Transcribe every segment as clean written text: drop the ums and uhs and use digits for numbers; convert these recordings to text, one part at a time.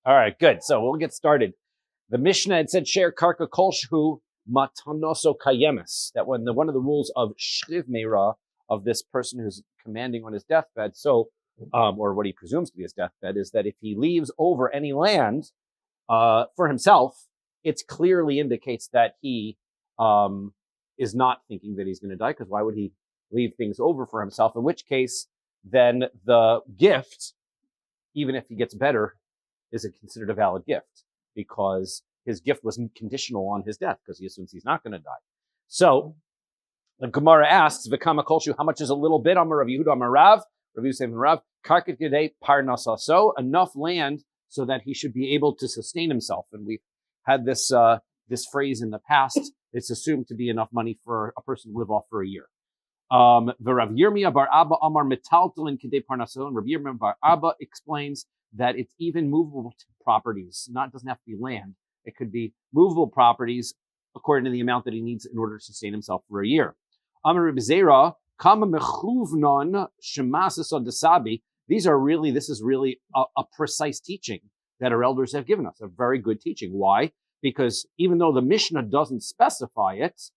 All right, good. So we'll get started. The Mishnah had said, "Share karka kolshu matanoso kayemis." That one of the rules of shriv meira of this person who's commanding on his deathbed, or what he presumes to be his deathbed, is that if he leaves over any land for himself, it clearly indicates that he is not thinking that he's going to die, because why would he leave things over for himself? In which case, then the gift, even if he gets better, isn't considered a valid gift, because his gift wasn't conditional on his death, because he assumes he's not going to die. So the Gemara asks, "V'kama kolshu," how much is a little bit? Amar Rav Yehuda, Amar Rav, Rav Yosef and Rav, karket gedei parnasaso, enough land so that he should be able to sustain himself. And we've had this phrase in the past. It's assumed to be enough money for a person to live off for a year. V'Rav Yirmiyah bar Abba Amar metaltalin kedei parnaso, and Rav Yirmiyah bar Abba explains that it's even movable properties. Doesn't have to be land. It could be movable properties according to the amount that he needs in order to sustain himself for a year. Amar Reb Zera, kama mechuvnon shemasasod desabi. This is really a precise teaching that our elders have given us. A very good teaching. Why? Because even though the Mishnah doesn't specify it,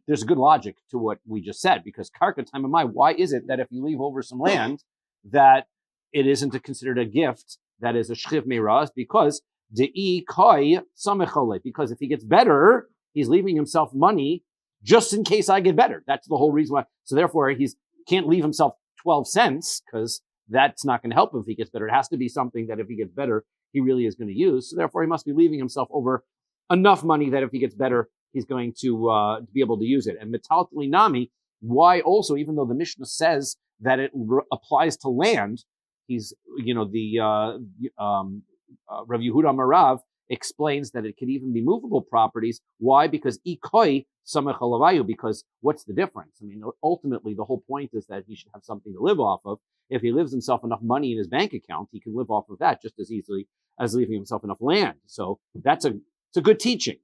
there's good logic to what we just said. Because karka taimamai, why is it that if you leave over some land, that it isn't considered a gift that is a shchiv meira? Because de'i kai samechole. Because if he gets better, he's leaving himself money just in case I get better. That's the whole reason why. So therefore, he can't leave himself 12 cents, because that's not going to help him if he gets better. It has to be something that if he gets better, he really is going to use. So therefore, he must be leaving himself over enough money that if he gets better, he's going to be able to use it. And metaltali nami, why also, even though the Mishnah says that it applies to land, Rav Yehuda Marav explains that it could even be movable properties. Why? Because ikoi samechalavayu. Because what's the difference? I mean, ultimately, the whole point is that he should have something to live off of. If he lives himself enough money in his bank account, he can live off of that just as easily as leaving himself enough land. So it's a good teaching.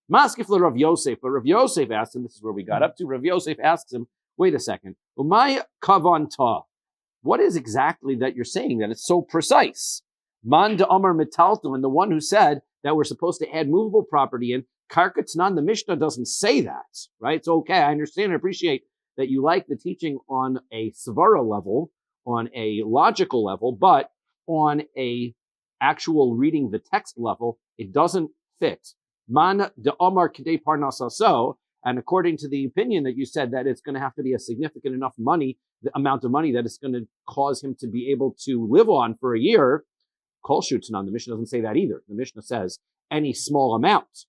Maskif le Rav Yosef, but Rav Yosef asked him. This is where we got up to. Rav Yosef asks him, "Wait a second, umay kavanta? What is exactly that you're saying that it's so precise?" Man de Amar Metalto, and the one who said that we're supposed to add movable property in Karkatznan, the Mishnah doesn't say that, right? It's okay. I understand and appreciate that you like the teaching on a Svara level, on a logical level, but on a actual reading the text level, it doesn't fit. Man de Amar Kedei Parnasaso, and according to the opinion that you said that it's going to have to be a significant enough money, the amount of money that it's going to cause him to be able to live on for a year, Kol Shutzanan, the Mishnah doesn't say that either. The Mishnah says any small amount.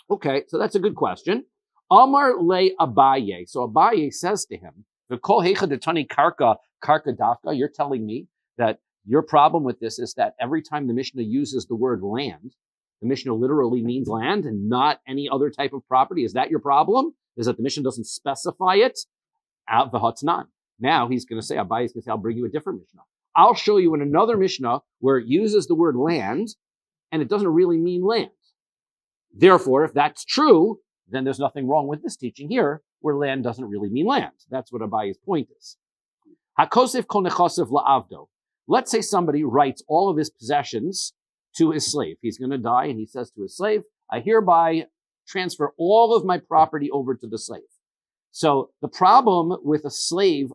Okay, so that's a good question. Amar le Abaye. So Abaye says to him, "V'kol heicha detani karka dafka." You're telling me that your problem with this is that every time the Mishnah uses the word land, the Mishnah literally means land and not any other type of property. Is that your problem? Is that the Mishnah doesn't specify it? V'hatnan. Now he's going to say, Abaye is going to say, "I'll bring you a different Mishnah. I'll show you in another Mishnah where it uses the word land and it doesn't really mean land. Therefore, if that's true, then there's nothing wrong with this teaching here where land doesn't really mean land." That's what Abaye's point is. Hakosef kol nechasev la'avdo. Let's say somebody writes all of his possessions to his slave. He's going to die and he says to his slave, "I hereby transfer all of my property over to the slave." So the problem with a slave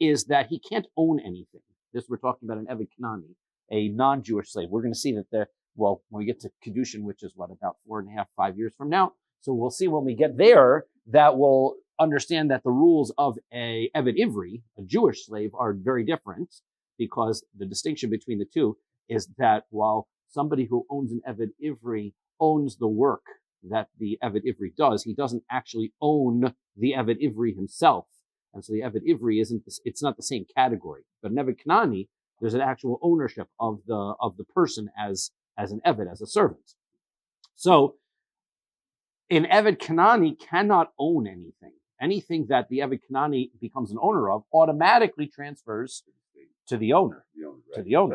is that he can't own anything. We're talking about an Eved Kanani, a non-Jewish slave. We're going to see that when we get to Kedushin, which is about 4.5, 5 years from now. So we'll see when we get there that we'll understand that the rules of a Eved Ivri, a Jewish slave, are very different, because the distinction between the two is that while somebody who owns an Eved Ivri owns the work that the Eved Ivri does, he doesn't actually own the Eved Ivri himself. And so the Eved Ivri it's not the same category. But in Eved Kanani, there's an actual ownership of the person as an Eved, as a servant. So an Eved Kanani cannot own anything. Anything that the Eved Kanani becomes an owner of automatically transfers to the owner.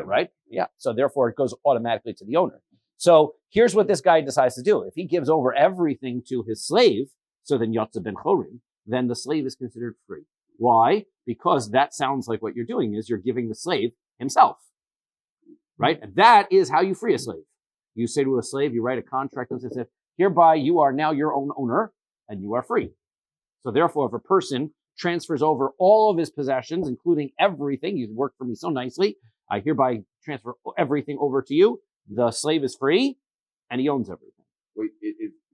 Right? Yeah. So therefore it goes automatically to the owner. So here's what this guy decides to do. If he gives over everything to his slave, so then Yotza ben Chorim, then the slave is considered free. Why? Because that sounds like what you're doing is you're giving the slave himself. right? And that is how you free a slave. You say to a slave, you write a contract and say, hereby you are now your own owner and you are free. So therefore, if a person transfers over all of his possessions, including everything, you've worked for me so nicely, I hereby transfer everything over to you. The slave is free and he owns everything. Wait,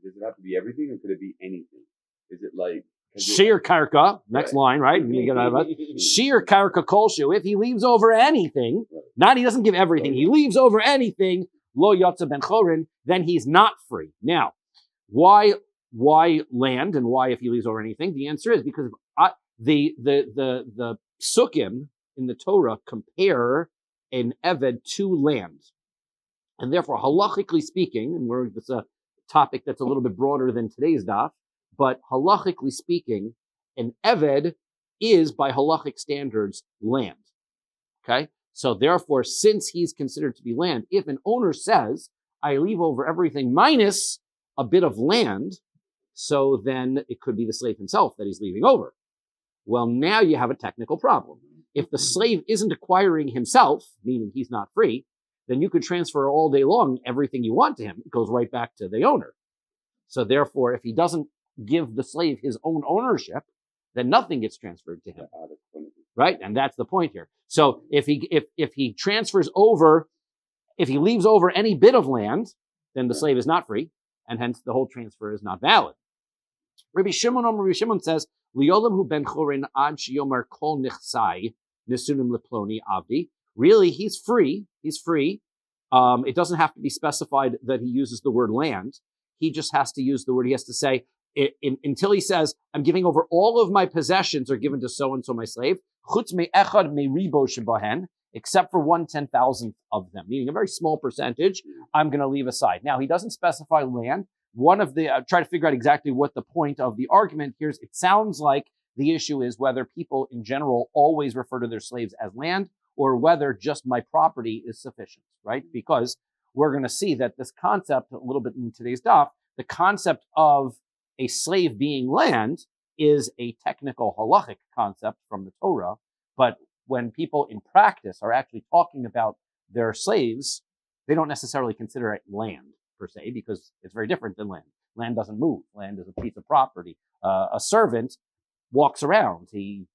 does it have to be everything or could it be anything? Is it like... Sheer karka, next line, right? Sheer karka kolshu. If he leaves over anything, not he doesn't give everything, he leaves over anything, lo yotza ben chorin, then he's not free. Now, why land and why if he leaves over anything? The answer is because the psukim in the Torah compare an eved to land. And therefore, halachically speaking, and this is a topic that's a little bit broader than today's daf, but halachically speaking, an eved is, by halachic standards, land. Okay? So therefore, since he's considered to be land, if an owner says, I leave over everything minus a bit of land, so then it could be the slave himself that he's leaving over. Well, now you have a technical problem. If the slave isn't acquiring himself, meaning he's not free, then you could transfer all day long everything you want to him. It goes right back to the owner. So therefore, if he doesn't give the slave his own ownership, then nothing gets transferred to him. Right? And that's the point here. So if he transfers over, if he leaves over any bit of land, then the slave is not free, and hence the whole transfer is not valid. Rabbi Shimon says, Liolam hu ben chorin ad sheyomar kol nichsai nisunim leploni avdi. Really, he's free. He's free. It doesn't have to be specified that he uses the word land. He just has to use the word. He has to say, until he says, I'm giving over all of my possessions are given to so-and-so my slave, chutz me echad me ribo shebahen, except for 1/10,000th of them, meaning a very small percentage, I'm going to leave aside. Now, he doesn't specify land. One of the, try to figure out exactly what the point of the argument here is. It sounds like the issue is whether people in general always refer to their slaves as land, or whether just my property is sufficient, right? Because we're going to see that this concept, a little bit in today's daf, the concept of a slave being land is a technical halachic concept from the Torah, but when people in practice are actually talking about their slaves, they don't necessarily consider it land per se, because it's very different than land. Land doesn't move. Land is a piece of property. A servant walks around. He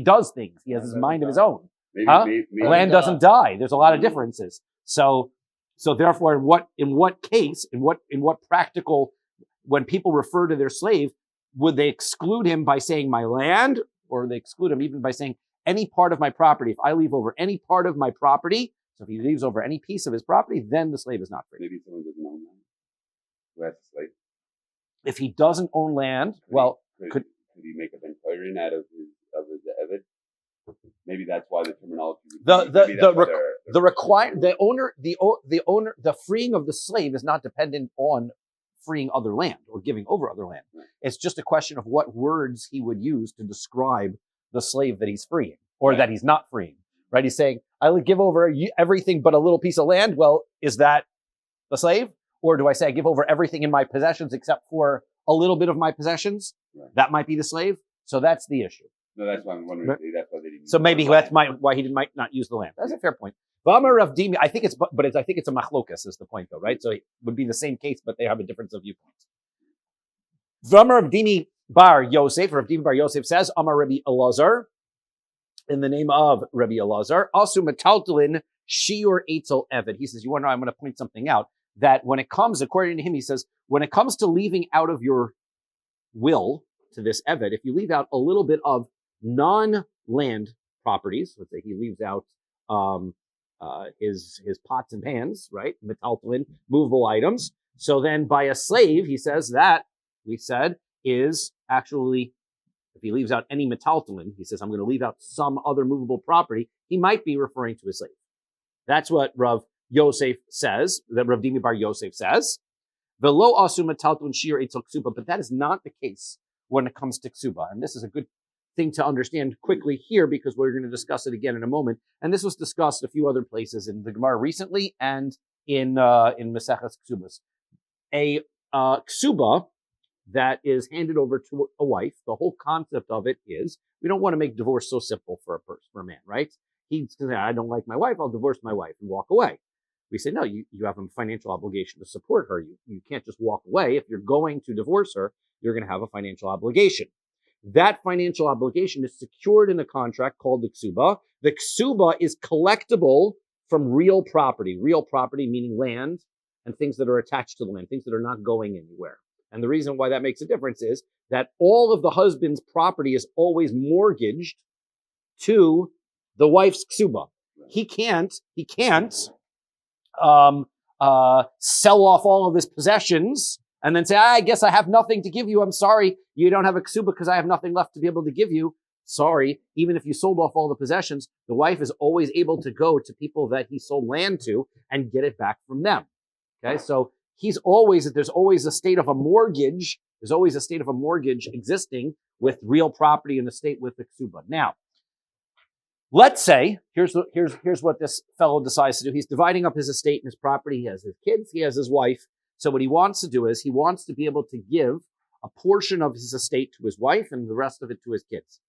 does things. He has his mind of his own. Maybe land doesn't die. There's a lot of differences. So therefore, in what practical, when people refer to their slave, would they exclude him by saying my land, or they exclude him even by saying any part of my property? If I leave over any part of my property, so if he leaves over any piece of his property, then the slave is not free. Maybe someone doesn't own land. Who has a slave? If he doesn't own land, could he make a ben-koirin out of his eved? Maybe that's why the terminology. The freeing of the slave is not dependent on freeing other land or giving over other land. Right. It's just a question of what words he would use to describe the slave that he's freeing or that he's not freeing. Right? He's saying, I would give over everything but a little piece of land. Well, is that the slave? Or do I say I give over everything in my possessions except for a little bit of my possessions? Right. That might be the slave. So that's the issue. No, that's why I'm wondering. Right. That's why they didn't. So maybe that's why he might not use the land. That's a fair point. I think it's a machlokas is the point though, right? So it would be the same case, but they have a difference of viewpoints. V'amar Rav Dimi bar Yosef, Rav Dimi bar Yosef says, Amar Rabbi Elazar, in the name of Rabbi Elazar, Asu metaltalin shiur etzel eved. He says, you want to know, I'm going to point something out, that when it comes, according to him, he says, when it comes to leaving out of your will to this eved, if you leave out a little bit of non-land properties, let's say he leaves out his pots and pans, right? Metaltalin, movable items. So then by a slave, he says that, we said, is actually, if he leaves out any metaltalin, he says, I'm going to leave out some other movable property, he might be referring to a slave. That's what Rav Yosef says, that Rav Dimi bar Yosef says. Velo asu metaltalin shiur etzel ksuba, but that is not the case when it comes to ksuba. And this is a good thing to understand quickly here, because we're going to discuss it again in a moment. And this was discussed a few other places in the Gemara recently and in Maseches Ksubas. A ksuba that is handed over to a wife, the whole concept of it is, we don't want to make divorce so simple for a man, right? he's going to say, I don't like my wife, I'll divorce my wife and walk away. We say, no, you have a financial obligation to support her. You can't just walk away. If you're going to divorce her, you're going to have a financial obligation. That financial obligation is secured in a contract called the ksuba. The ksuba is collectible from real property meaning land and things that are attached to the land, things that are not going anywhere. And the reason why that makes a difference is that all of the husband's property is always mortgaged to the wife's ksuba. He can't sell off all of his possessions and then say, I guess I have nothing to give you. I'm sorry, you don't have a ksuba because I have nothing left to be able to give you. Sorry, even if you sold off all the possessions, the wife is always able to go to people that he sold land to and get it back from them. Okay, so there's always a state of a mortgage. There's always a state of a mortgage existing with real property in the state with the ksuba. Now, let's say, here's what this fellow decides to do. He's dividing up his estate and his property. He has his kids, he has his wife. So what he wants to do is he wants to be able to give a portion of his estate to his wife and the rest of it to his kids.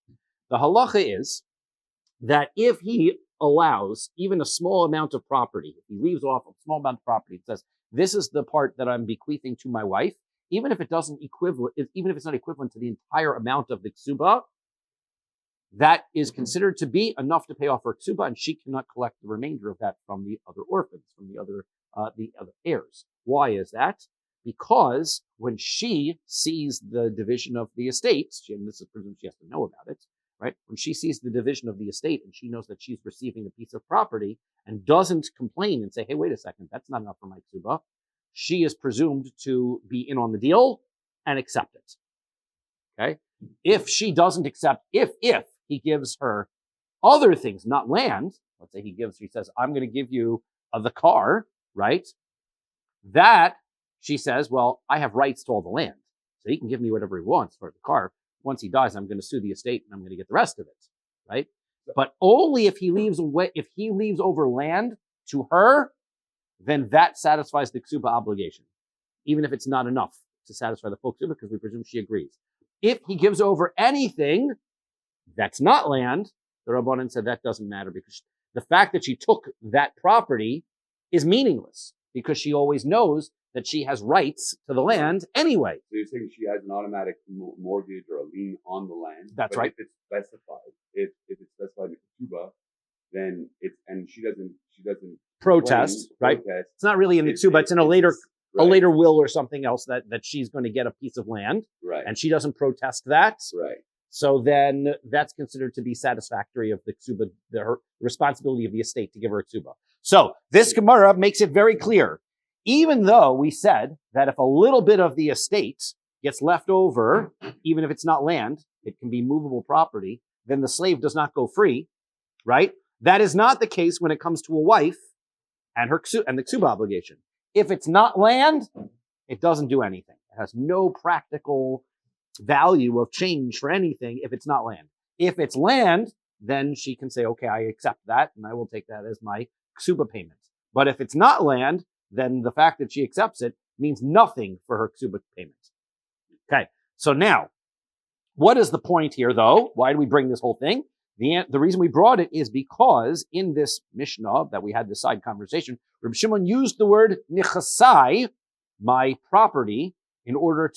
The halacha is that if he allows even a small amount of property, if he leaves off a small amount of property, it says, this is the part that I'm bequeathing to my wife, even if it's not equivalent to the entire amount of the ksuba, that is considered to be enough to pay off her ksuba, and she cannot collect the remainder of that from the other orphans, from the other heirs. Why is that? Because when she sees the division of the estate, and this is presumed she has to know about it, right? When she sees the division of the estate and she knows that she's receiving a piece of property and doesn't complain and say, hey, wait a second, that's not enough for my ksuba, she is presumed to be in on the deal and accept it. Okay? If she doesn't accept, if he gives her other things, not land, let's say he says, I'm going to give you the car, right? That she says, well, I have rights to all the land. So he can give me whatever he wants for the car. Once he dies, I'm going to sue the estate and I'm going to get the rest of it, right? But only if he leaves over land to her, then that satisfies the ksuba obligation, even if it's not enough to satisfy the full ksuba, because we presume she agrees. If he gives over anything that's not land, the Rabbanan said that doesn't matter, because the fact that she took that property is meaningless, because she always knows that she has rights to the land anyway. So you're saying she has an automatic mortgage or a lien on the land. That's but right. If it's specified, if it's specified in the ksuba, then she doesn't Protest, right? It's not really in the ksuba. It's in a later will or something else that she's going to get a piece of land, right? And she doesn't protest that, right? So then that's considered to be satisfactory of the ksuba, the responsibility of the estate to give her a ksuba. So this Gemara makes it very clear. Even though we said that if a little bit of the estate gets left over, even if it's not land, it can be movable property, then the slave does not go free, right? That is not the case when it comes to a wife and the ksuba obligation. If it's not land, it doesn't do anything. It has no practical value of change for anything if it's not land. If it's land, then she can say, okay, I accept that and I will take that as my ksuba payment. But if it's not land, then the fact that she accepts it means nothing for her ksuba payment. Okay, so now, what is the point here, though? Why do we bring this whole thing? The reason we brought it is because in this Mishnah that we had this side conversation, Rabbi Shimon used the word nichasai, my property, he used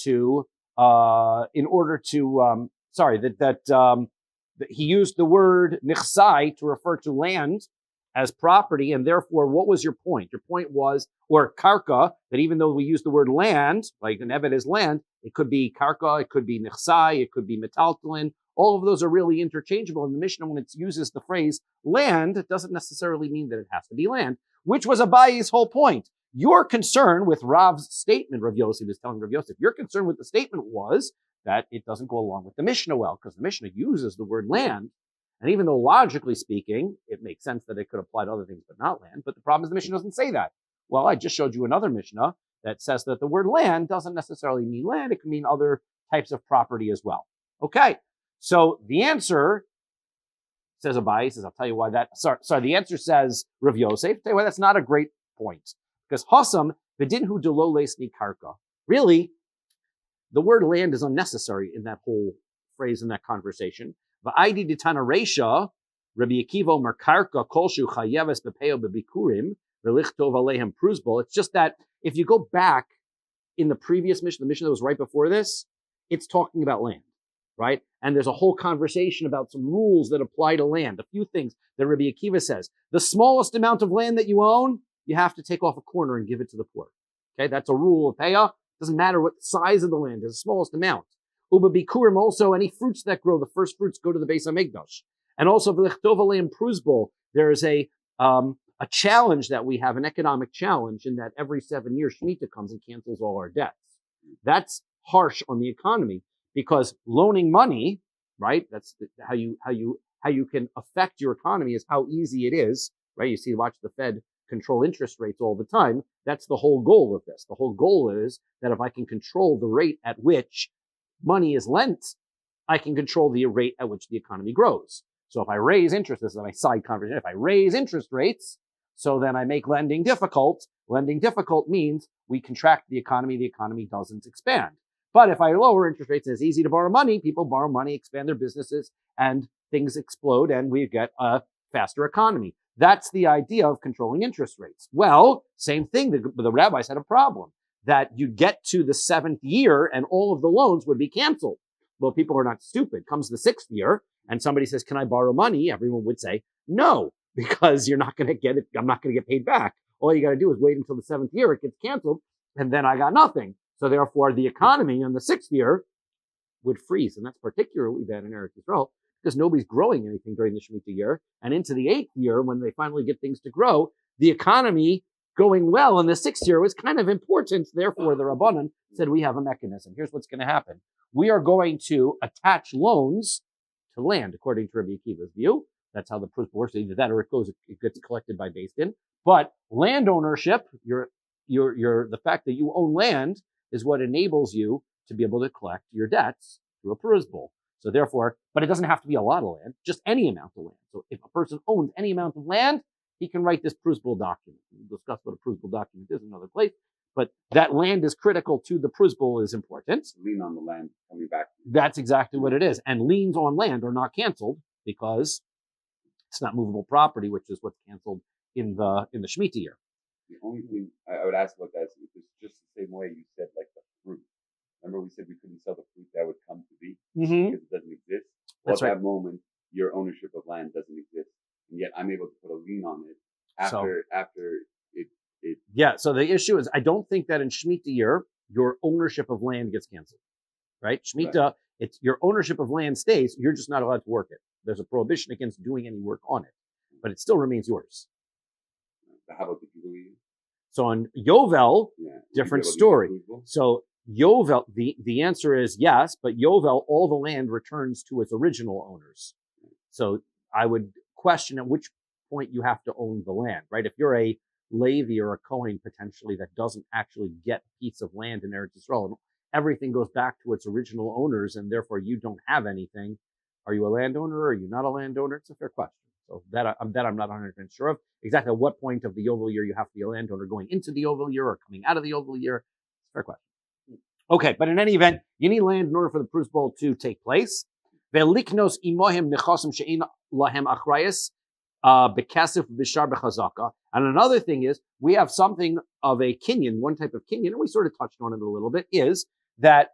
the word nichasai to refer to land as property, and therefore, what was your point? Your point was, or karka, that even though we use the word land, like an evet is land, it could be karka, it could be nichsai, it could be metaltalin. All of those are really interchangeable. In the Mishnah, when it uses the phrase land, it doesn't necessarily mean that it has to be land, which was Abayi's whole point. Your concern with Rav's statement, Rav Yossi was telling Rav Yosef, your concern with the statement was that it doesn't go along with the Mishnah well, because the Mishnah uses the word land. And even though logically speaking, it makes sense that it could apply to other things but not land, but the problem is the Mishnah doesn't say that. Well, I just showed you another Mishnah that says that the word land doesn't necessarily mean land, it can mean other types of property as well. Okay, so the answer, says Abai, says, I'll tell you why the answer says Rav Yosef, I'll tell you why that's not a great point. Because Hasam, Vidinhu Delo Lesni Karka. Really, the word land is unnecessary in that whole phrase, in that conversation. Va'idi ditana reisha, Rabbi Akiva Merkarka Kolshu Chayeves Bepeo Bebikurim Velichtov Alehem Pruzbol. It's just that if you go back in the previous mission, the mission that was right before this, it's talking about land, right? And there's a whole conversation about some rules that apply to land. A few things that Rabbi Akiva says. The smallest amount of land that you own, you have to take off a corner and give it to the poor. Okay, that's a rule of Peah. Doesn't matter what the size of the land is, the smallest amount. Uba Bikurim, also any fruits that grow, the first fruits go to the Beis HaMikdash. And also V'lichtov Aleim Pruzbol, there is a challenge that we have, an economic challenge, in that every 7 years Shemitah comes and cancels all our debts. That's harsh on the economy because loaning money, right? That's how you can affect your economy is how easy it is, right? You see, watch the Fed control interest rates all the time. That's the whole goal of this. The whole goal is that if I can control the rate at which money is lent, I can control the rate at which the economy grows. So if I raise interest, this is my side conversation. If I raise interest rates, so then I make lending difficult. Lending difficult means we contract the economy doesn't expand. But if I lower interest rates, it's easy to borrow money. People borrow money, expand their businesses, and things explode, and we get a faster economy. That's the idea of controlling interest rates. Well, same thing. The rabbis had a problem that you'd get to the 7th year and all of the loans would be canceled. Well, people are not stupid. Comes the 6th year and somebody says, can I borrow money? Everyone would say, no, because you're not going to get it. I'm not going to get paid back. All you got to do is wait until the 7th year. It gets canceled. And then I got nothing. So therefore the economy in the 6th year would freeze. And that's particularly bad in Eretz Yisrael because nobody's growing anything during the Shemitah year. And into the 8th year, when they finally get things to grow, the economy going well in the 6th year was kind of important. Therefore, the Rabbanan said, we have a mechanism. Here's what's going to happen. We are going to attach loans to land, according to Rabbi Akiva's view. That's how the proof works. Either that or it gets collected by Beis Din. But land ownership, the fact that you own land is what enables you to be able to collect your debts through a pruzbul. So therefore, but it doesn't have to be a lot of land, just any amount of land. So if a person owns any amount of land, he can write this pruzbul document. We'll discuss what a pruzbul document is in another place. But that land is critical to the pruzbul is important. Lien on the land coming back. That's exactly what it is. And liens on land are not canceled because it's not movable property, which is what's canceled in the Shemitah year. The only thing I would ask about that is it's just the same way you said, like the fruit. Remember we said we couldn't sell the fruit that would come to be because it doesn't exist? Well, That's at right. that moment, your ownership of land doesn't exist. And yet I'm able to put a lien on it after it. Yeah, so the issue is I don't think that in Shemitah year, your ownership of land gets canceled, right? Shemitah, right. It's your ownership of land stays. You're just not allowed to work it. There's a prohibition against doing any work on it, but it still remains yours. How about the Jubilee? So on Yovel, different story. So Yovel, the answer is yes, but Yovel, all the land returns to its original owners. So I would question at which point you have to own the land, right? If you're a Levi or a Kohen potentially that doesn't actually get a piece of land in Eretz Yisrael, everything goes back to its original owners, and therefore you don't have anything. Are you a landowner or are you not a landowner? It's a fair question. So that I'm not 100% sure of. Exactly at what point of the Yovel year you have to be a landowner going into the Yovel year or coming out of the Yovel year. It's a fair question. Okay, but in any event, you need land in order for the Prus Bowl to take place. Veliknos imohim nechasim she'in lahem achrayis bekasif b'shar b'chazaka. And another thing is, we have something of a kinyan, one type of kinyan, and we sort of touched on it a little bit, is that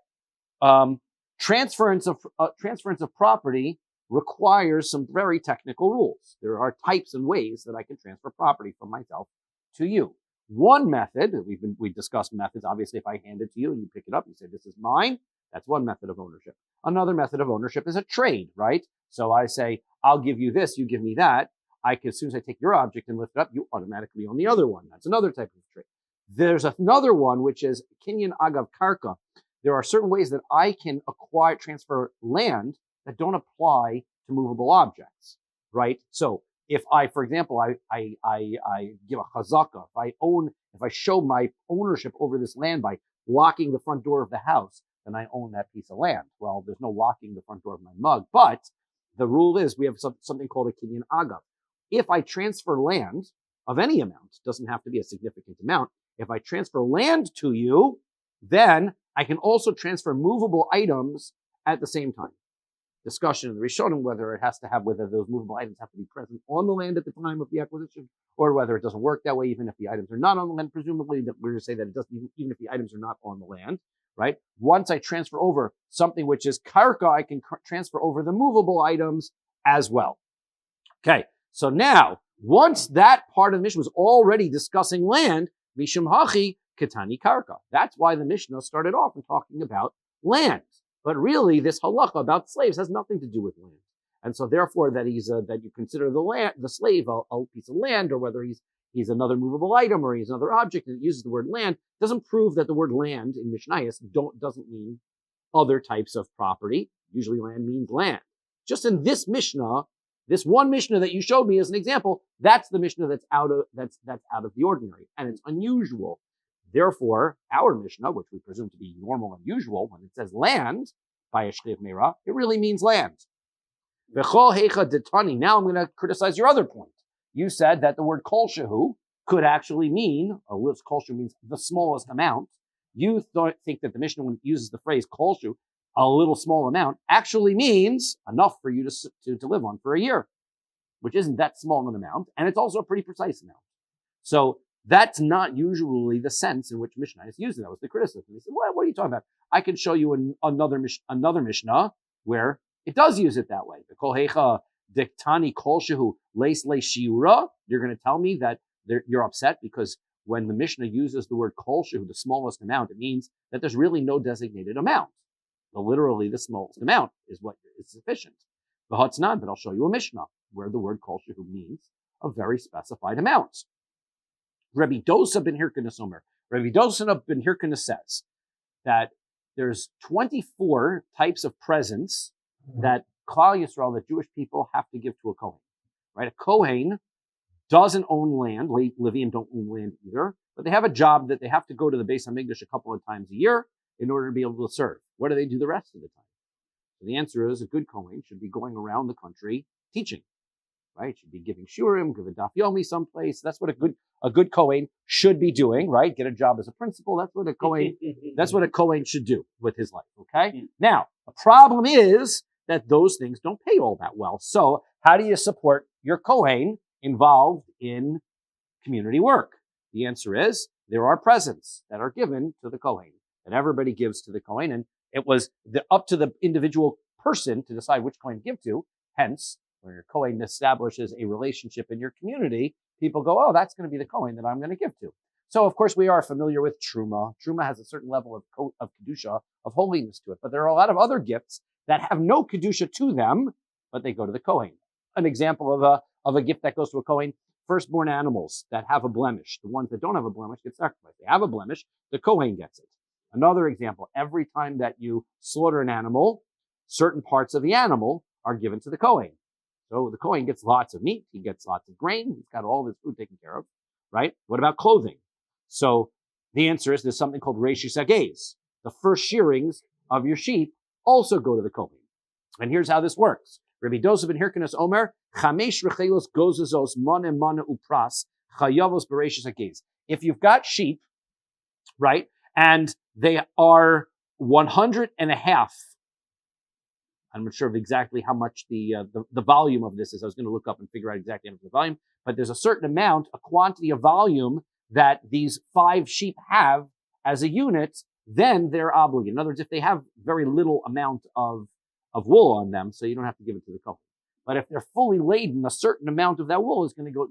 transference of property requires some very technical rules. There are types and ways that I can transfer property from myself to you. One method, we discussed methods. Obviously, if I hand it to you and you pick it up, you say, this is mine. That's one method of ownership. Another method of ownership is a trade, right? So I say, I'll give you this, you give me that. As soon as I take your object and lift it up, you automatically own the other one. That's another type of trade. There's another one, which is kinyan agav karka. There are certain ways that I can transfer land that don't apply to movable objects, right? So if I, for example, I give a chazaka, if I show my ownership over this land by locking the front door of the house, then I own that piece of land. Well, there's no locking the front door of my mug, but the rule is we have something called a kinyan agav. If I transfer land of any amount, doesn't have to be a significant amount. If I transfer land to you, then I can also transfer movable items at the same time. discussion in the Rishonim whether those movable items have to be present on the land at the time of the acquisition, or whether it doesn't work that way, even if the items are not on the land. Presumably, that we're going to say that it doesn't, even if the items are not on the land, right? Once I transfer over something which is karka, I can transfer over the movable items as well. Okay, so now, once that part of the Mishnah was already discussing land, Mishum Hachi Ketani Karka. That's why the Mishnah started off in talking about land. But really, this halacha about slaves has nothing to do with land. And so therefore, that you consider the slave a piece of land, or whether he's another movable item or he's another object, and it uses the word land, doesn't prove that the word land in Mishnayos doesn't mean other types of property. Usually land means land. Just in this Mishnah, this one Mishnah that you showed me as an example, that's the Mishnah that's out of the ordinary, and it's unusual. Therefore, our Mishnah, which we presume to be normal and usual, when it says land by a shchiv meira, it really means land. V'chol heicha detani. Now I'm going to criticize your other point. You said that the word kol shehu could actually mean, kol shehu means the smallest amount. You think that the Mishnah, when it uses the phrase kol shehu, a little small amount, actually means enough for you to live on for a year, which isn't that small an amount, and it's also a pretty precise amount. So that's not usually the sense in which Mishnah is using. That was the criticism. He said, what are you talking about? I can show you another Mishnah where it does use it that way. The kol heicha diktani kol shehu leis shiura. You're going to tell me that you're upset because when the Mishnah uses the word kol shehu, the smallest amount, it means that there's really no designated amount. So literally, the smallest amount is what is sufficient. But I'll show you a Mishnah where the word kol shehu means a very specified amount. Rabbi Dosa ben Hirkanes Omer. Rabbi Dosa ben Hirkanes says that there's 24 types of presents that Kahal Yisrael, that Jewish people, have to give to a Kohen. Right? A Kohen doesn't own land. Leviim don't own land either, but they have a job that they have to go to the Beis HaMikdash a couple of times a year in order to be able to serve. What do they do the rest of the time? So the answer is a good Kohen should be going around the country teaching. Right? Should be giving shiurim, give a Daf Yomi someplace. That's what a good Kohen should be doing, right? Get a job as a principal. That's what a Kohen should do with his life. Okay? Now, the problem is that those things don't pay all that well. So how do you support your Kohen involved in community work? The answer is there are presents that are given to the Kohen, that everybody gives to the Kohen, and it was up to the individual person to decide which Kohen to give to. Hence, when your Kohen establishes a relationship in your community, people go, oh, that's going to be the Kohen that I'm going to give to. So, of course, we are familiar with Truma. Truma has a certain level of Kedusha, of holiness to it. But there are a lot of other gifts that have no Kedusha to them, but they go to the Kohen. An example of a gift that goes to a Kohen, firstborn animals that have a blemish. The ones that don't have a blemish get sacrificed. They have a blemish, the Kohen gets it. Another example, every time that you slaughter an animal, certain parts of the animal are given to the Kohen. So the Kohen gets lots of meat, he gets lots of grain, he's got all of his food taken care of, right? What about clothing? So the answer is there's something called Reishis Hagez. The first shearings of your sheep also go to the Kohen. And here's how this works. Rabbi Dosa ben Hirkanes Omer, Chamesh rechelos gozazos mana upras chayavos bereishis hagez. If you've got sheep, right, and they are 100.5. I'm not sure of exactly how much the volume of this is. I was going to look up and figure out exactly how much the volume, but there's a certain amount, a quantity of volume that these 5 sheep have as a unit, then they're obligated. In other words, if they have very little amount of wool on them, so you don't have to give it to the Kohen. But if they're fully laden, a certain amount of that wool is going to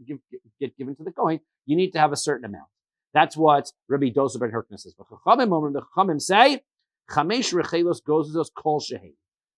get given to the Kohen. You need to have a certain amount. That's what Rabbi Dosa ben Hirkanes says. But the Chachamim say, Chamesh rechelos gozos kol shehem.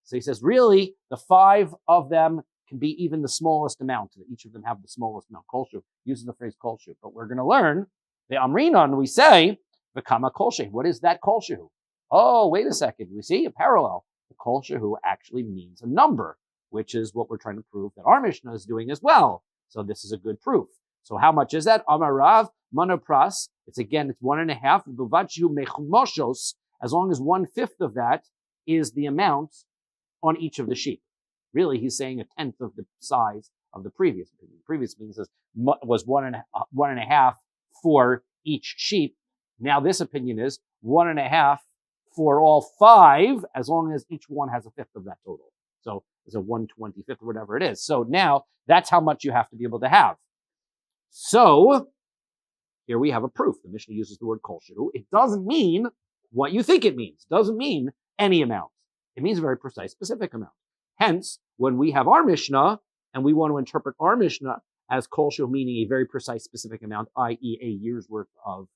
So he says, really, the 5 of them can be even the smallest amount. Each of them have the smallest amount. Kol shehu uses the phrase kol shehu. But we're going to learn the Amrinon. We say v'kama kol shehu. What is that kol shehu? Oh, wait a second. We see a parallel. The kol shehu actually means a number, which is what we're trying to prove that our Mishnah is doing as well. So this is a good proof. So how much is that? Amarav monopras. It's 1.5. B'vadshu mechumoshos. As long as 1/5 of that is the amount on each of the sheep. Really, he's saying 1/10 of the size of the previous opinion. The previous opinion was 1.5 for each sheep. Now this opinion is 1.5 for all 5, as long as each one has 1/5 of that total. So it's a 1/25th or whatever it is. So now that's how much you have to be able to have. So here we have a proof. The Mishnah uses the word kol shehu. It doesn't mean what you think it means. It doesn't mean any amount. It means a very precise, specific amount. Hence, when we have our Mishnah and we want to interpret our Mishnah as kol shehu meaning a very precise, specific amount, i.e. a year's worth of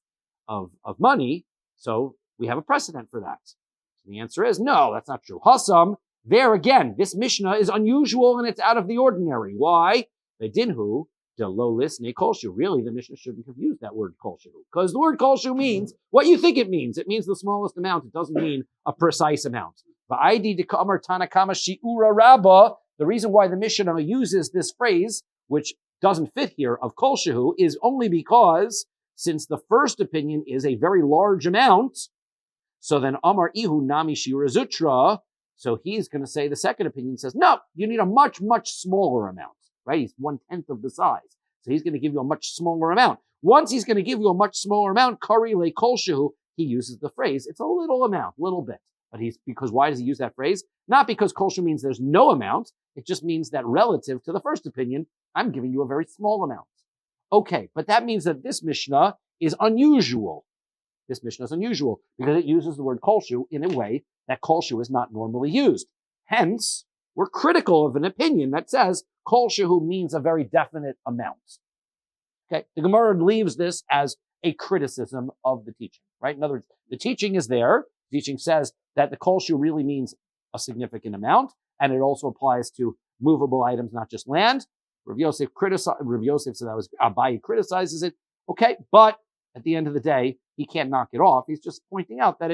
money, so we have a precedent for that. So the answer is no, that's not true. Hassam, there again, this Mishnah is unusual and it's out of the ordinary. Why? Bedinhu, de lo lisne kol shehu. Really, the Mishnah shouldn't have used that word kol shehu, because the word kol shehu means what you think it means. It means the smallest amount. It doesn't mean a precise amount. Va'idi de ka'amar tanakama shi'ura rabba. The reason why the Mishnah uses this phrase, which doesn't fit here, of kol shehu, is only because since the first opinion is a very large amount, so then Amar Ihu Nami Shiura Zutra, so he's going to say the second opinion says, no, you need a much, much smaller amount, right? He's 1/10 of the size. So he's going to give you a much smaller amount. Once he's going to give you a much smaller amount, Kari Le Kol Shehu, he uses the phrase, it's a little amount, little bit. But because why does he use that phrase? Not because Kol Shehu means there's no amount. It just means that relative to the first opinion, I'm giving you a very small amount. Okay, but that means that this Mishnah is unusual. This Mishnah is unusual because it uses the word kol shehu in a way that kol shehu is not normally used. Hence, we're critical of an opinion that says kol shehu means a very definite amount. Okay, the Gemara leaves this as a criticism of the teaching, right? In other words, the teaching is there. The teaching says that the kol shehu really means a significant amount, and it also applies to movable items, not just land. Rav Yosef said that was Abaye criticizes it. Okay, but at the end of the day, he can't knock it off. He's just pointing out that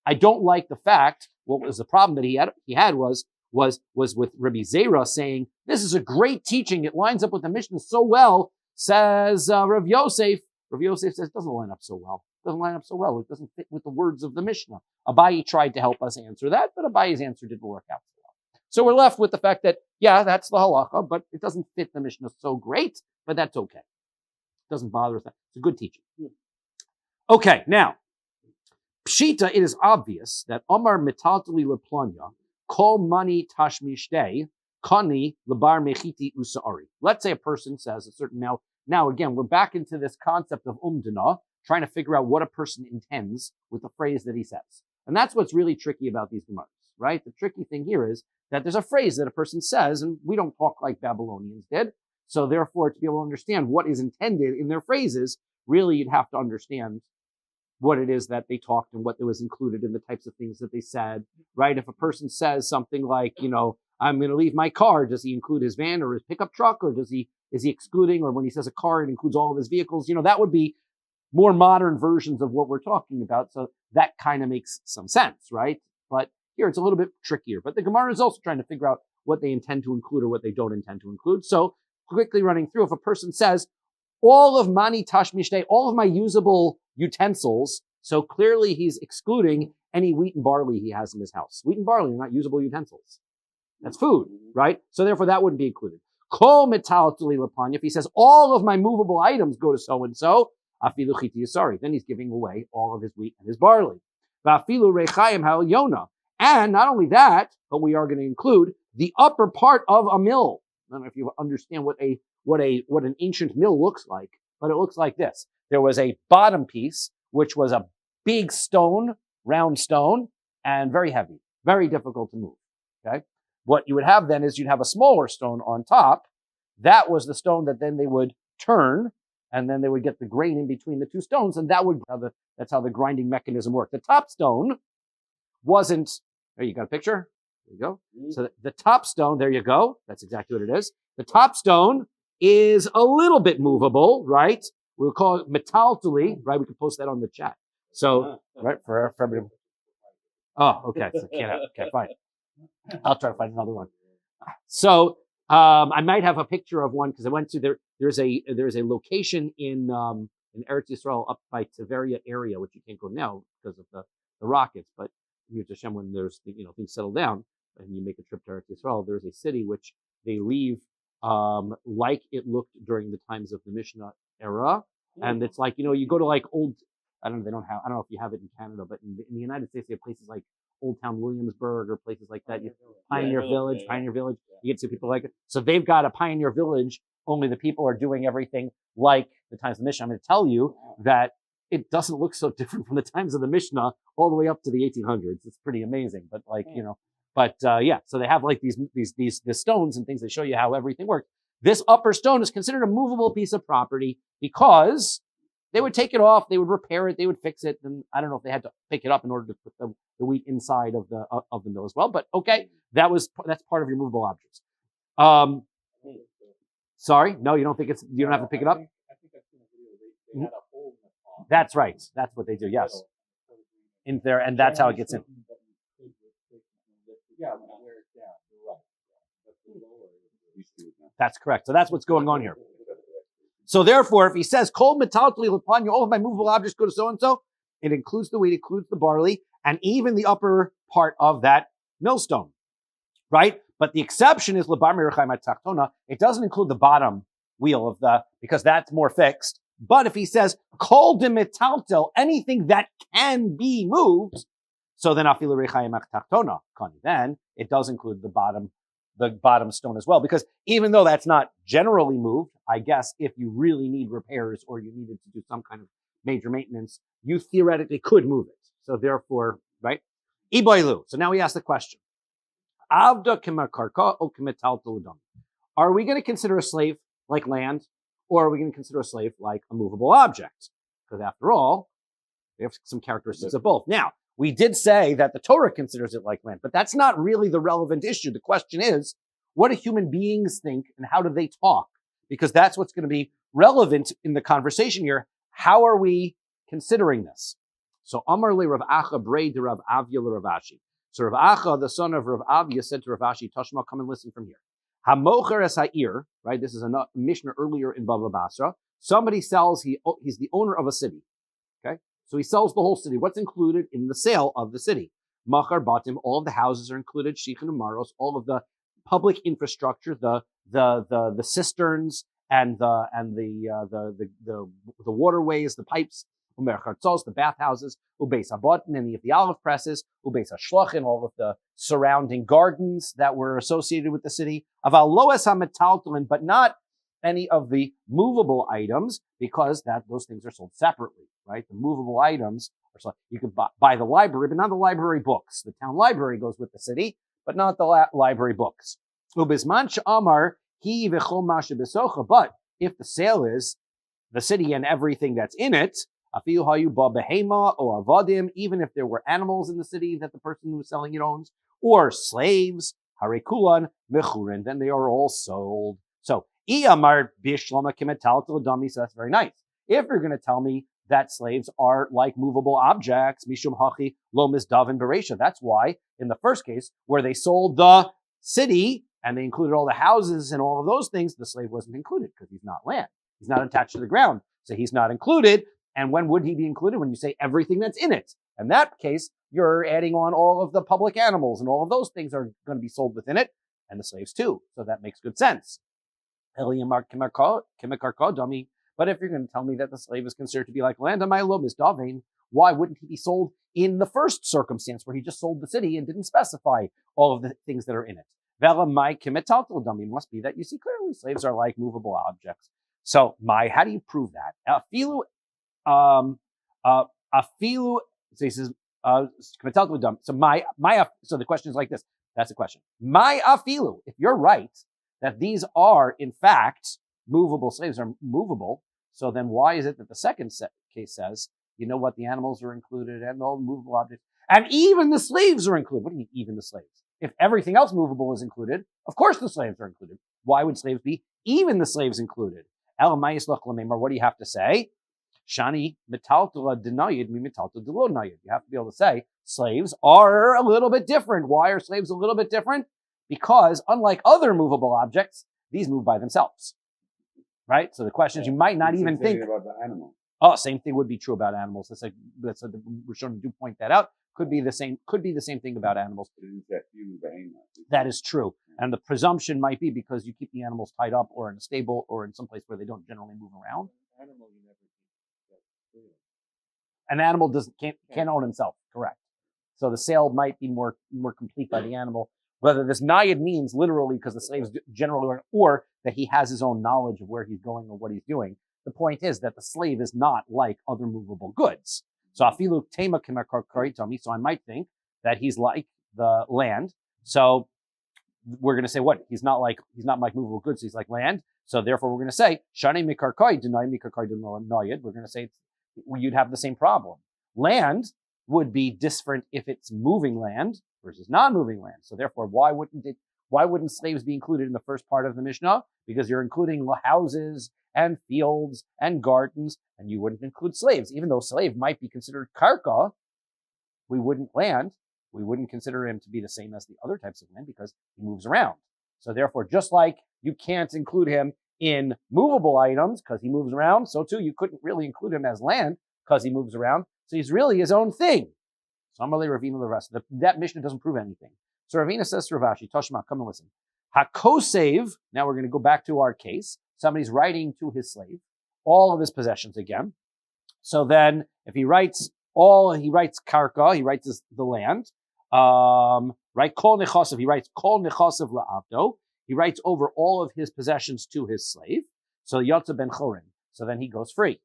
I don't like the fact, what was the problem that he had was with Rabbi Zera saying, this is a great teaching. It lines up with the Mishnah so well, says Rav Yosef. Rav Yosef says, it doesn't line up so well. It doesn't line up so well. It doesn't fit with the words of the Mishnah. Abaye tried to help us answer that, but Abaye's answer didn't work out so well. So we're left with the fact that, yeah, that's the halacha, but it doesn't fit the Mishnah so great, but that's okay. It doesn't bother us. It's a good teaching. Okay, now, Pshita, it is obvious that Omar Metaltali Leplanya, Kol Mani Tashmishtei, Kani Lebar Mechiti Usaari. Let's say a person says a certain now again, we're back into this concept of umdana, trying to figure out what a person intends with the phrase that he says. And that's what's really tricky about these Gemaras, right? The tricky thing here is that there's a phrase that a person says, and we don't talk like Babylonians did. So therefore, to be able to understand what is intended in their phrases, really you'd have to understand what it is that they talked and what was included in the types of things that they said, right? If a person says something like, I'm going to leave my car, does he include his van or his pickup truck, or is he excluding, or when he says a car, it includes all of his vehicles? That would be more modern versions of what we're talking about. So that kind of makes some sense, right? But here it's a little bit trickier. But the Gemara is also trying to figure out what they intend to include or what they don't intend to include. So quickly running through, if a person says, all of mani tashmishtei, all of my usable utensils, so clearly he's excluding any wheat and barley he has in his house. Wheat and barley are not usable utensils. That's food, right? So therefore that wouldn't be included. Kol metal tuli lapanya, if he says all of my movable items go to so-and-so, afilu chiti yisari, then he's giving away all of his wheat and his barley. Va'afilu reichayim hal yona. And not only that, but we are going to include the upper part of a mill. I don't know if you understand what an ancient mill looks like, but it looks like this. There was a bottom piece, which was a big stone, round stone, and very heavy, very difficult to move. Okay. What you would have then is you'd have a smaller stone on top. That was the stone that then they would turn, and then they would get the grain in between the two stones, and that's how the grinding mechanism worked. The top stone wasn't, there you got a picture? There you go. So the top stone, there you go. That's exactly what it is. The top stone is a little bit movable, right? We'll call it metaltuli, right? We can post that on the chat. So, right, for everybody. Oh, okay. So okay, fine. I'll try to find another one. So, I might have a picture of one because I went to there's a location in Eretz Yisrael up by Tiberia area, which you can't go now because of the rockets, but Hashem, when there's things settle down and you make a trip to Eretz Yisrael, there's a city which they leave like it looked during the times of the Mishnah era, and it's like you go to like old, I don't know if you have it in Canada, but in the United States they have places like Old Town Williamsburg or places like that. Pioneer Pioneer Village. You get to people like it. So they've got a Pioneer Village. Only the people are doing everything like the times of the Mishnah. I'm going to tell you that it doesn't look so different from the times of the Mishnah all the way up to the 1800s. It's pretty amazing. But so they have like these stones and things that show you how everything works. This upper stone is considered a movable piece of property because they would take it off, they would repair it, they would fix it. And I don't know if they had to pick it up in order to put the wheat inside of the mill as well. But okay, that's part of your movable objects. Sorry, no, you don't have to pick it up? I think I've seen a video. They had a hole in the top. That's right. That's what they do. Yes, in there, and that's how it gets in. Yeah, when it wears down, you're right. That's correct. So that's what's going on here. So therefore, if he says, Kol metaltli upon you, all of my movable objects go to so-and-so, it includes the wheat, it includes the barley, and even the upper part of that millstone, right? But the exception is lebar merachai tachtona. It doesn't include the bottom wheel because that's more fixed. But if he says, Kol de metaltel, anything that can be moved, so then afilu rechai tachtona, then it does include the bottom stone as well, because even though that's not generally moved, I guess if you really need repairs or you needed to do some kind of major maintenance, you theoretically could move it. So therefore, right? Iboilu. So now we ask the question. Avda kemakarka o kemetaltel udam. Are we going to consider a slave like land, or are we going to consider a slave like a movable object? Because after all, we have some characteristics of both. Now, we did say that the Torah considers it like land, but that's not really the relevant issue. The question is, what do human beings think and how do they talk? Because that's what's going to be relevant in the conversation here. How are we considering this? So, Amar le Rav Acha brei de Rav Avya le Rav Ashi. So Rav Acha, the son of Rav Avya, said to Rav Ashi, Tashma, come and listen from here. Hamocher es ha'ir, right? This is a Mishnah earlier in Bava Basra. Somebody sells, he's the owner of a city. Okay? So he sells the whole city. What's included in the sale of the city? Machar batim, all of the houses are included. Shichin umaros, all of the public infrastructure, the cisterns and the waterways, the pipes, umer chartzos, the bathhouses, ubeis habotin, any of the olive presses, ubeis hashlochim, all of the surrounding gardens that were associated with the city. Aval loes hametaltalin, but not any of the movable items, because those things are sold separately, right? The movable items are sold. You could buy the library, but not the library books. The town library goes with the city, but not the library books. Ubizman sh'amar hi v'chol mashe besocha. But if the sale is the city and everything that's in it, afilu hayu ba behema or avadim, even if there were animals in the city that the person who was selling it owns, or slaves, harekulan mechurin, then they are all sold. So, Iyamar bishlama kimetaltel dami. So that's very nice. If you're going to tell me that slaves are like movable objects, mishum hachi lo misdavin beresha. That's why in the first case where they sold the city and they included all the houses and all of those things, the slave wasn't included because he's not land. He's not attached to the ground. So he's not included. And when would he be included? When you say everything that's in it. In that case, you're adding on all of the public animals and all of those things are going to be sold within it, and the slaves too. So that makes good sense. But if you're going to tell me that the slave is considered to be like land, why wouldn't he be sold in the first circumstance where he just sold the city and didn't specify all of the things that are in it? It must be that you see clearly slaves are like movable objects. So how do you prove that? So he says, so the question is like this. That's the question. My afilu, if you're right, that these are, in fact, movable slaves are movable. So then why is it that the second case says, you know what, the animals are included and all the movable objects, and even the slaves are included? What do you mean, even the slaves? If everything else movable is included, of course the slaves are included. Why would slaves be even the slaves included? What do you have to say? Shani metaltula denayid mi metaltula delo nayid. You have to be able to say slaves are a little bit different. Why are slaves a little bit different? Because unlike other movable objects, these move by themselves, right? So the question is, you might not even think about the animal. Oh, same thing would be true about animals. That's a Rishonim do point that out. Could be the same thing about animals. That is true. And the presumption might be because you keep the animals tied up or in a stable or in some place where they don't generally move around. An animal can't own himself. Correct. So the sale might be more complete by the animal. Whether this nayad means literally because the slaves generally learn, or that he has his own knowledge of where he's going or what he's doing. The point is that the slave is not like other movable goods. So afilu tema kimakar, so I might think that he's like the land. So we're going to say what? He's not like movable goods. He's like land. So therefore, we're going to say shane mikarkai deny mikarkai nayad. We're going to say you'd have the same problem. Land would be different if it's moving land versus non-moving land. So therefore, why wouldn't slaves be included in the first part of the Mishnah? Because you're including houses and fields and gardens, and you wouldn't include slaves. Even though slave might be considered karka, we wouldn't consider him to be the same as the other types of land because he moves around. So therefore, just like you can't include him in movable items because he moves around, so too you couldn't really include him as land because he moves around. So he's really his own thing. Samalei Ravina the rest. That Mishnah doesn't prove anything. So Ravina says to Rav Ashi, Toshma, come and listen. Hakosev, now we're going to go back to our case. Somebody's writing to his slave all of his possessions again. So then if he writes karka, he writes the land. Right? Kol nechasav, he writes kol nechasav la'avdo. He writes over all of his possessions to his slave. So yotza ben chorin. So then he goes free.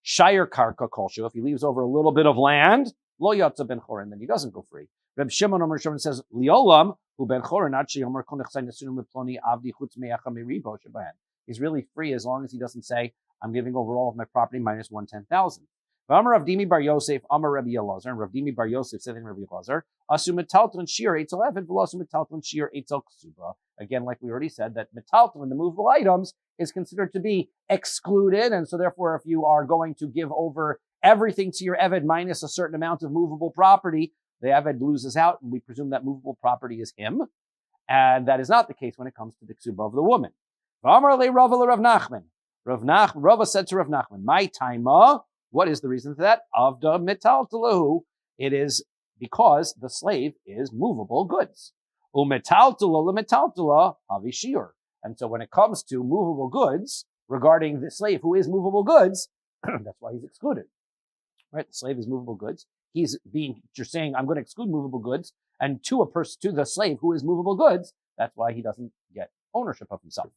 Shire karka kolshu. If he leaves over a little bit of land, lo yotza ben chorin, then he doesn't go free. Reb Shimon Omer Shimon says liolam hu ben chorin ad sheyomer kol nechsay nesunim leploni avdi chutz me'acha meribo shebahen. He's really free as long as he doesn't say, I'm giving over all of my property minus 1/10,000. Amar Rav Dimi bar Yosef, Amar Rabbi Elazar, and Rav Dimi bar Yosef said in Rabbi Elazar, Asu metalton shiur eitzel eved, v'lo metalton shiur eitzel ksuba. Again, like we already said, that metalton, the movable items, is considered to be excluded, and so therefore, if you are going to give over everything to your eved minus a certain amount of movable property, the eved loses out, and we presume that movable property is him, and that is not the case when it comes to the ksuba of the woman. Amar le Rava le Rav Nachman. Rava said to Rav Nachman, my taima. What is the reason for that? Avda metaltalahu. It is because the slave is movable goods. Umetaltala lemetaltala havi shiur. And so when it comes to movable goods, regarding the slave who is movable goods, that's why he's excluded. Right? The slave is movable goods. You're saying, I'm going to exclude movable goods, and to the slave who is movable goods, that's why he doesn't get ownership of himself.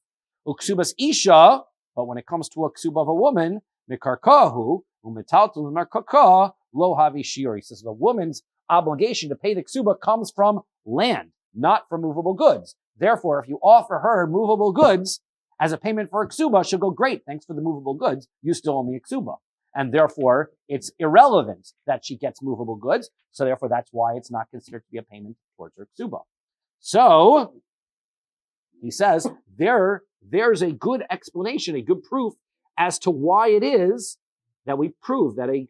Uksubas isha, but when it comes to a ksuba of a woman, mikarkahu, umetaltul markaka, lo havi shiur. He says the woman's obligation to pay the ksuba comes from land, not from movable goods. Therefore, if you offer her movable goods as a payment for a ksuba, she'll go, great, thanks for the movable goods, you still owe me a ksuba. And therefore, it's irrelevant that she gets movable goods, so therefore that's why it's not considered to be a payment towards her ksuba. So, he says, there's a good explanation, a good proof as to why it is that we prove that a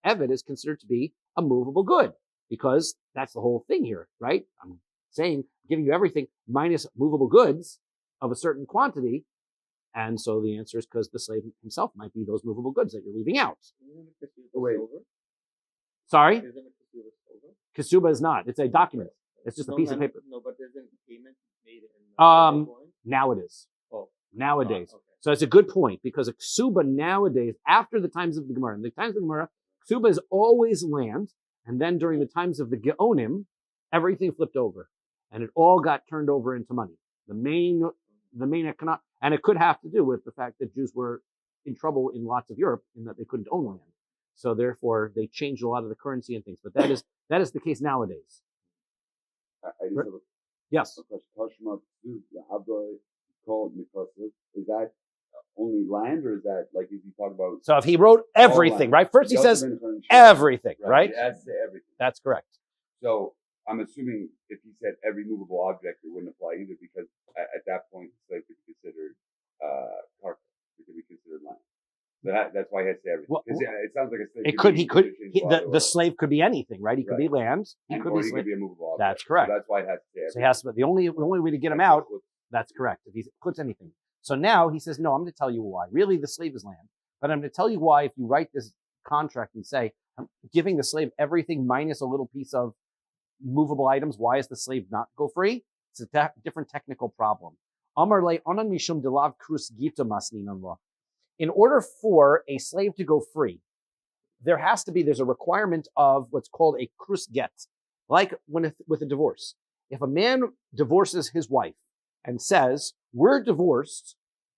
eved is considered to be a movable good, because that's the whole thing here, right? I'm saying, giving you everything minus movable goods of a certain quantity, and so the answer is because the slave himself might be those movable goods that you're leaving out. Wait. Sorry? Kasuba is not. It's a document. It's just a piece of paper. No, but isn't payment made in Now it is. Oh. Nowadays. Okay. So it's a good point, because a ksuba nowadays, after the times of the Gemara, in the times of the Gemara, ksuba is always land, and then during the times of the Geonim, everything flipped over, and it all got turned over into money. The main economic, and it could have to do with the fact that Jews were in trouble in lots of Europe in that they couldn't own land. So therefore, they changed a lot of the currency and things. But that is the case nowadays. I just have a Yes. question. Is that only land, or is that like if you talk about? So if he wrote everything, right? First he says everything, right? That's everything. That's correct. So I'm assuming if he said every movable object, it wouldn't apply either, because at that point, slave could be considered carcass. It could be considered land. So that's why he has to say everything. Well, it sounds like a slave. The slave could be anything, right? He could be land. He could be a movable object. That's correct. So that's why it has to say everything. So he has to, the only way to get him out, that's correct. If he puts anything. So now he says, no, I'm going to tell you why. Really, the slave is land. But I'm going to tell you why if you write this contract and say, I'm giving the slave everything minus a little piece of movable items, why is the slave not go free? It's a different technical problem. In order for a slave to go free, there's a requirement of what's called a krus get, like with a divorce. If a man divorces his wife and says, we're divorced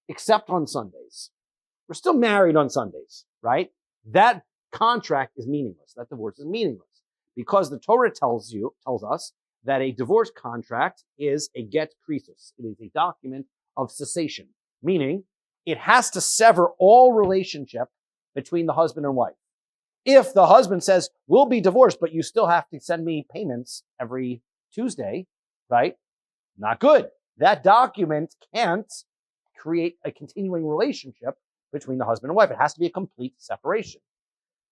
except on Sundays, we're still married on Sundays, right? That contract is meaningless. That divorce is meaningless because the Torah tells us that a divorce contract is a get krisus. It is a document of cessation, meaning it has to sever all relationship between the husband and wife. If the husband says, we'll be divorced, but you still have to send me payments every Tuesday, right? Not good. That document can't create a continuing relationship between the husband and wife. It has to be a complete separation.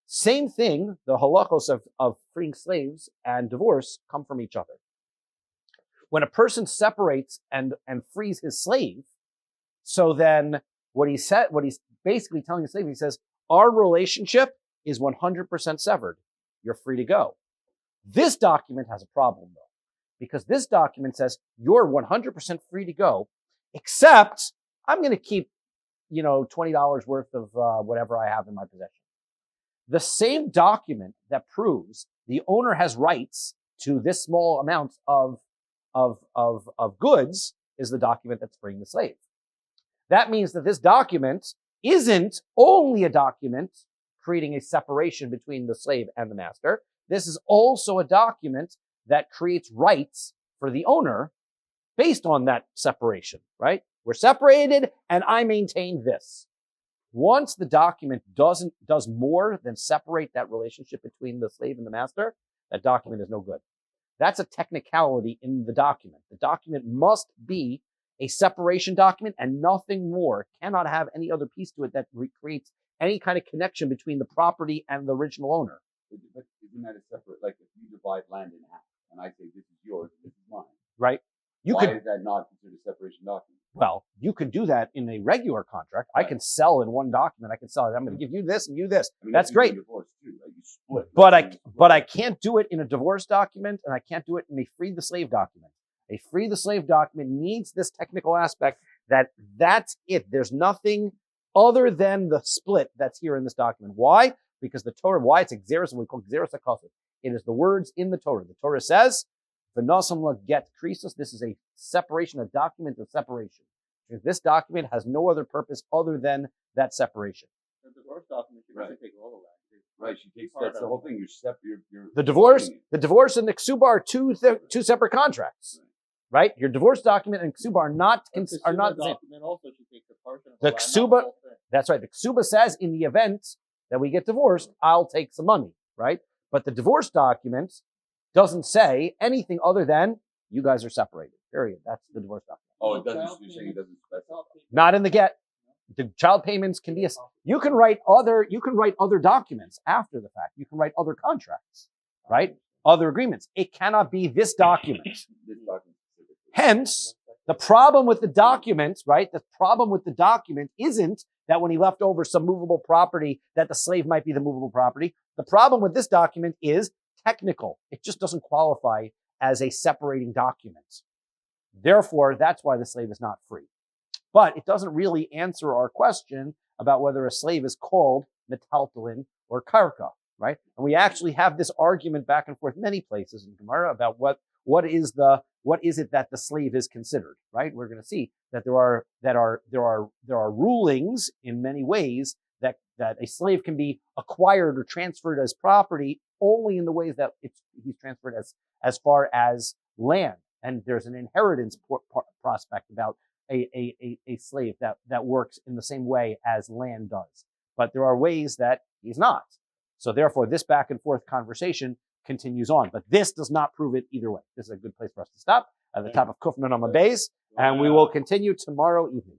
Same thing, the halachos of freeing slaves and divorce come from each other. When a person separates and frees his slave, so then what he's basically telling the slave, he says, our relationship is 100% severed. You're free to go. This document has a problem though, because this document says you're 100% free to go, except I'm going to keep, $20 worth of whatever I have in my possession. The same document that proves the owner has rights to this small amount of goods is the document that's freeing the slave. That means that this document isn't only a document creating a separation between the slave and the master. This is also a document that creates rights for the owner based on that separation, right? We're separated and I maintain this. Once the document does more than separate that relationship between the slave and the master, that document is no good. That's a technicality in the document. The document must be a separation document and nothing more. It cannot have any other piece to it that creates any kind of connection between the property and the original owner. But isn't that a separate, like if you divide land in half and I say this is yours, this is mine, right? Why is that not considered a separation document? Well, you could do that in a regular contract. Right. I can sell in one document. I can sell it. I'm going to give you this and you this. I mean, that's great. Divorce too, like you split, but I can't do it in a divorce document and I can't do it in a free the slave document. A free the slave document needs this technical aspect that's it. There's nothing other than the split that's here in this document. Why? Because the Torah, why it's exeris, we call exeris hakafet. It is the words in the Torah. The Torah says, "V'nosam la get krisus." This is a separation, a document of separation. This document has no other purpose other than that separation. The divorce document should really take all of that. Right, she takes that's the whole thing. The divorce and the ksuba are two separate contracts. Right? Your divorce document and ksuba are not the same. Also should take the portion of the ksuba, that's right. The ksuba says in the event that we get divorced, I'll take some money, right? But the divorce document doesn't say anything other than you guys are separated. Period. That's the divorce document. Oh, it doesn't. You're saying it doesn't specify. Not in the get. The child payments can be you can write other documents after the fact. You can write other contracts, right? Other agreements. It cannot be this document. Hence, the problem with the document, right? The problem with the document isn't that when he left over some movable property, that the slave might be the movable property. The problem with this document is technical. It just doesn't qualify as a separating document. Therefore, that's why the slave is not free. But it doesn't really answer our question about whether a slave is called metaltalin or karka, right? And we actually have this argument back and forth many places in Gemara about what is it that the slave is considered, right? We're going to see that there are rulings in many ways that a slave can be acquired or transferred as property only in the ways that he's transferred as far as land. And there's an inheritance prospect about a slave that works in the same way as land does. But there are ways that he's not. So therefore, this back and forth conversation continues on. But this does not prove it either way. This is a good place for us to stop at the top of Kufnan on Bays, and we will continue tomorrow evening.